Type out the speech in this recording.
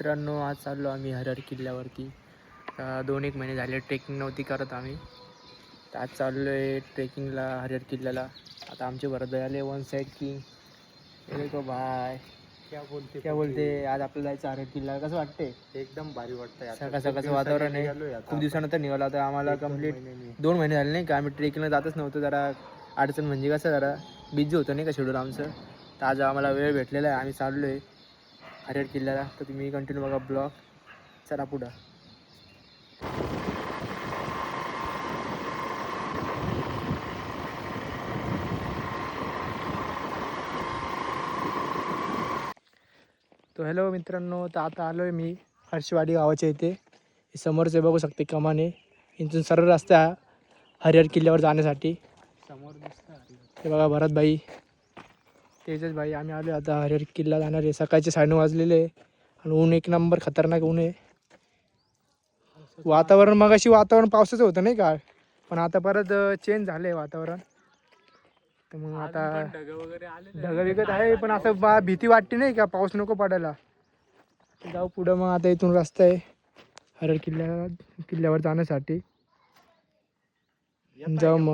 मित्रांनो, आज चाललो आम्ही हरिहर किल्ल्यावरती. 2-1 महिने झाले ट्रेकिंग नव्हती करत आम्ही. तर आज चाललो आहे ट्रेकिंगला हरिहर किल्ल्याला. आता आमचे भरत आले वन साईड किंग. देखो भाई क्या बोलते आज आपल्याला जायचं हरिहर किल्ला. कसं वाटते? एकदम भारी वाटतंय. सकाळ सकाळचं वातावरण आहे. खूप दिवसानंतर निघाला होता आम्हाला. कंप्लीट 2 महिने झाले नाही का आम्ही ट्रेकिंगला जातच नव्हतो. जरा अडचण म्हणजे कसं जरा बिझी होतं नाही का शेड्यूल आमचं. तर आज आम्हाला वेळ भेटलेला आहे. आम्ही चाललो आहे हरिहर किल्ल्याला. तर तुम्ही कंटिन्यू बघा ब्लॉग. चला पुढं. तो हॅलो मित्रांनो, तर आता आलो आहे मी हर्षवाडी गावाच्या इथे. समोरचे बघू शकते कमाने. इथून सरळ रस्ता आहे हरिहर किल्ल्यावर जाण्यासाठी. समोर दिसतं हे बघा भरत भाई, तेजस भाई. आम्ही आलो आता हरिहर किल्ला जाणार आहे. सकाळचे 9:30 वाजलेले आणि ऊन एक नंबर खतरनाक ऊन आहे. वातावरण मगाशी वातावरण पावसाचं होतं नाही का, पण आता परत चेंज झालं आहे वातावरण. तर मग आता ढग विकत आहे, पण असं भीती वाटते नाही का पाऊस नको पडायला. जाऊ पुढं. मग आता इथून रस्ता आहे हरिहर किल्ल्यावर जाण्यासाठी. जाऊ मग.